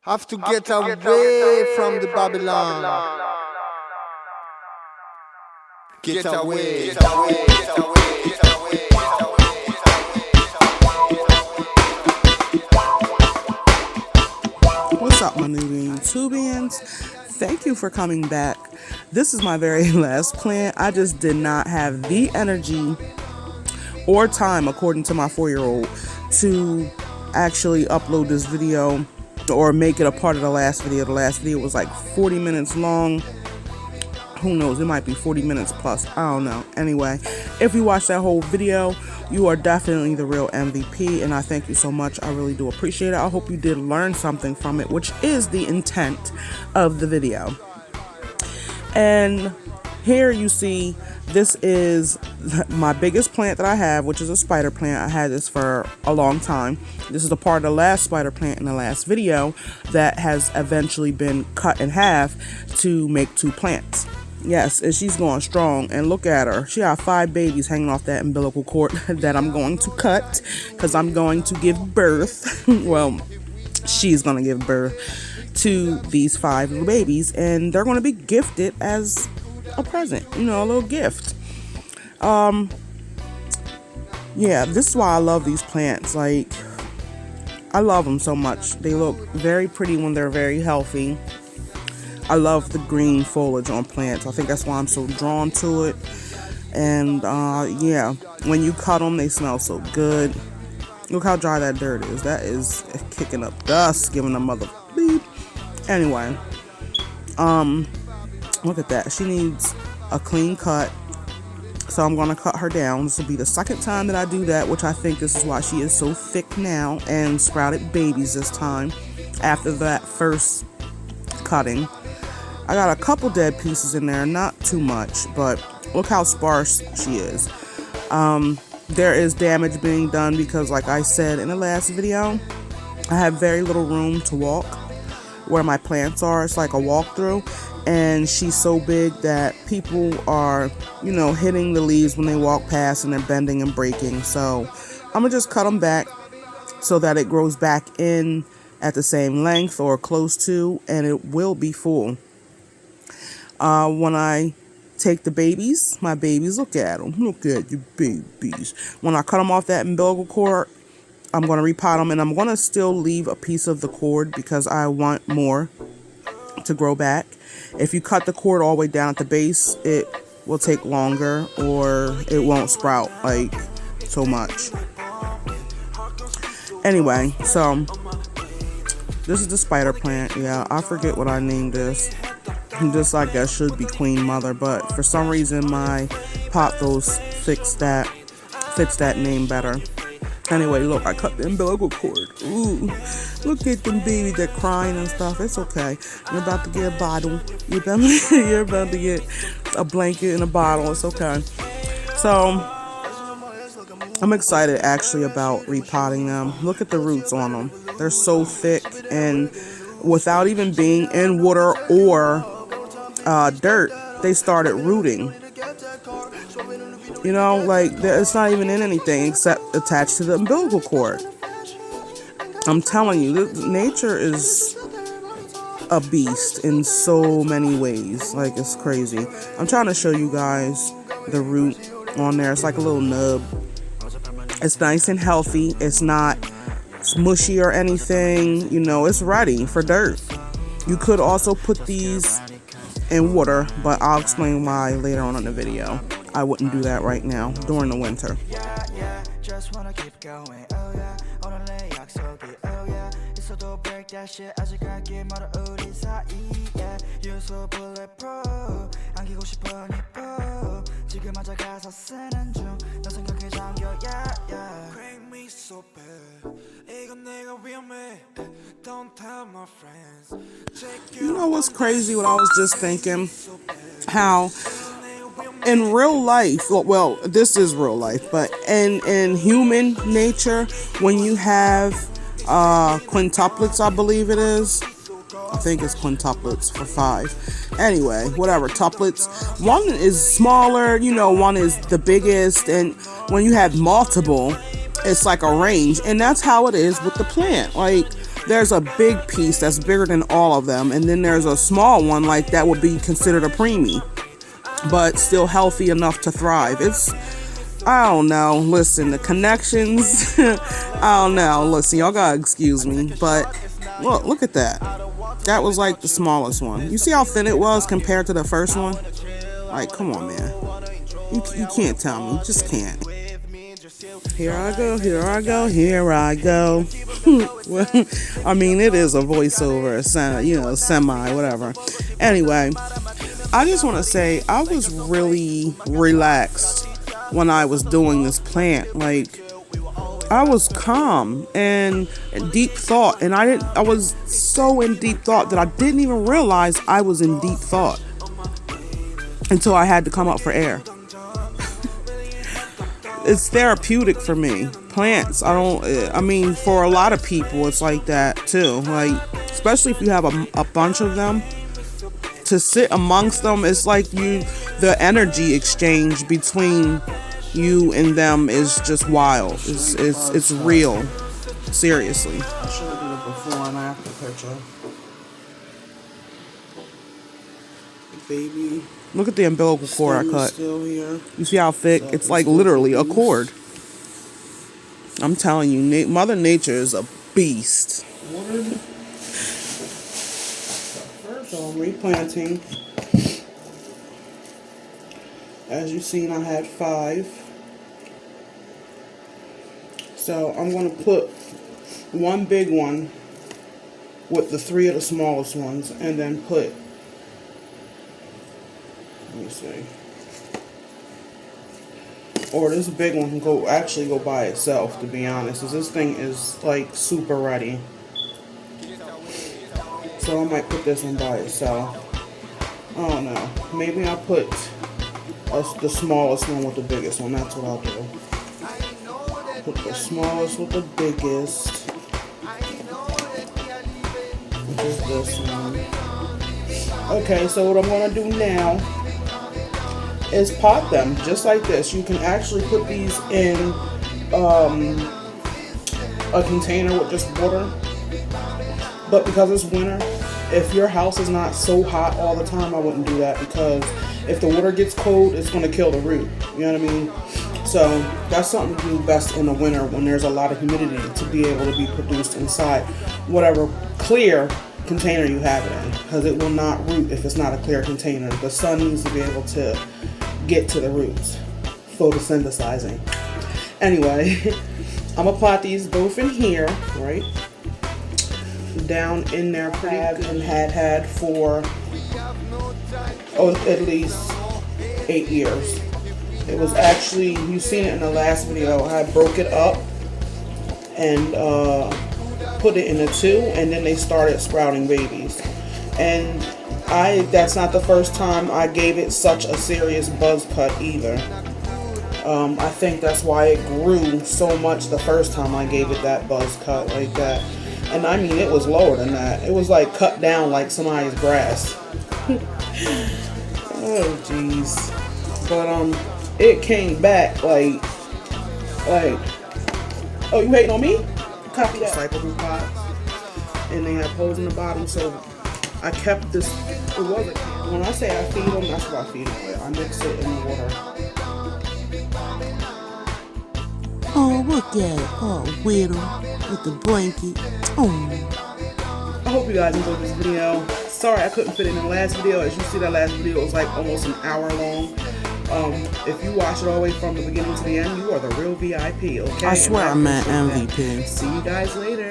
Have to get away from the Babylon. Get away. Get away. Get away. Get away. What's up, my new YouTubians? Thank you for coming back. This is my very last plant. I just did not have the energy or time, according to my 4-year-old, to actually upload this video or make it a part of the last video. The last video was like 40 minutes long. Who knows, it might be 40 minutes plus, I don't know. Anyway, if you watch that whole video, you are definitely the real MVP, and I thank you so much. I really do appreciate it. I hope you did learn something from it, which is the intent of the video. And here you see, this is my biggest plant that I have, which is a spider plant. I had this for a long time. This is a part of the last spider plant in the last video that has eventually been cut in half to make 2 plants. Yes, and she's going strong, and look at her. She got 5 babies hanging off that umbilical cord that I'm going to cut because I'm going to give birth. Well, she's going to give birth to these 5 little babies, and they're going to be gifted as a present, you know, a little gift. Yeah, this is why I love these plants. Like, I love them so much. They look very pretty when they're very healthy. I love the green foliage on plants. I think that's why I'm so drawn to it. And yeah, when you cut them, they smell so good. Look how dry that dirt is. That is kicking up dust, giving a mother beep. Anyway, look at that. She needs a clean cut. So I'm going to cut her down. This will be the second time that I do that, which I think this is why she is so thick now and sprouted babies this time after that first cutting. I got a couple dead pieces in there, not too much, but look how sparse she is. There is damage being done because, like I said in the last video, I have very little room to walk where my plants are. It's like a walkthrough, and she's so big that people are, you know, hitting the leaves when they walk past, and they're bending and breaking. So I'm gonna just cut them back so that it grows back in at the same length or close to, and it will be full. When I take the babies, my babies, look at them. Look at your babies. When I cut them off that umbilical cord, I'm going to repot them, and I'm going to still leave a piece of the cord because I want more to grow back. If you cut the cord all the way down at the base, it will take longer, or it won't sprout like so much. Anyway, so this is the spider plant. Yeah, I forget what I named this. This, I guess, should be Queen Mother, but for some reason my pothos fits that name better. Anyway, look, I cut the umbilical cord. Ooh, look at them babies, they're crying and stuff. It's okay. You're about to get a bottle. You're about to get a blanket and a bottle. It's okay. So I'm excited actually about repotting them. Look at the roots on them. They're so thick, and without even being in water or dirt, they started rooting. You know, like, it's not even in anything except attached to the umbilical cord. I'm telling you, nature is a beast in so many ways. Like, it's crazy. I'm trying to show you guys the root on there. It's like a little nub. It's nice and healthy. It's not smushy or anything. You know, it's ready for dirt. You could also put these in water, but I'll explain why later on in the video. I wouldn't do that right now during the winter. You know what's crazy? What I was just thinking, how in real life, well, this is real life, but in human nature, when you have quintuplets, I believe it is. I think it's quintuplets for 5. Anyway, whatever, tuplets. One is smaller, you know, one is the biggest, and when you have multiple, it's like a range, and that's how it is with the plant. Like, there's a big piece that's bigger than all of them, and then there's a small one like that would be considered a preemie, but still healthy enough to thrive. I don't know. Listen, the connections. I don't know. Listen, y'all gotta excuse me, but look at that. That was like the smallest one. You see how thin it was compared to the first one? Like, come on, man. You can't tell me. You just can't. Here I go, here I go, here I go. Well, I mean, it is a voiceover, semi, whatever. Anyway, I just want to say I was really relaxed when I was doing this plant. Like, I was calm and in deep thought, and I was so in deep thought that I didn't even realize I was in deep thought until I had to come up for air. It's therapeutic for me. Plants, for a lot of people, it's like that too. Like, especially if you have a bunch of them, to sit amongst them, it's like the energy exchange between you and them is just wild. It's real. Seriously. I should have did a before and after picture. Baby. Look at the umbilical cord I cut. Still here. You see how thick? It's like literally a cord. I'm telling you, Mother Nature is a beast. First, I'm replanting. As you've seen, I had 5. So I'm going to put one big one with the 3 of the smallest ones, and then put, let me see, or this big one can actually go by itself, to be honest, because this thing is like super ready. So I might put this one by itself. I don't know. Maybe I'll put the smallest one with the biggest one. That's what I'll do. Put the smallest with the biggest, which is this one. Okay, so what I'm going to do now is pot them just like this. You can actually put these in a container with just water, but because it's winter, if your house is not so hot all the time, I wouldn't do that, because if the water gets cold, it's going to kill the root. You know what I mean? So that's something to do best in the winter when there's a lot of humidity, to be able to be produced inside whatever clear container you have it in, because it will not root if it's not a clear container. The sun needs to be able to get to the roots, photosynthesizing. Anyway, I'm gonna plot these both in here, right down in there pretty good, and had for at least 8 years. It was actually, you've seen it in the last video, I broke it up and put it in a 2, and then they started sprouting babies. And that's not the first time I gave it such a serious buzz cut either. I think that's why it grew so much the first time I gave it that buzz cut like that. And I mean, it was lower than that. It was like cut down like somebody's grass. Oh jeez. But it came back like, oh, you hating on me? Copy that. Recyclable pots, and they have holes in the bottom, so I kept this. It wasn't. When I say I feed them, that's what I feed them with. I mix it in the water. Oh, look at it. Oh, Whittle with the blanket. Oh. I hope you guys enjoyed this video. Sorry I couldn't fit it in the last video. As you see, that last video was like almost an hour long. If you watch it all the way from the beginning to the end, you are the real VIP, okay? I swear I'm an MVP. See you guys later.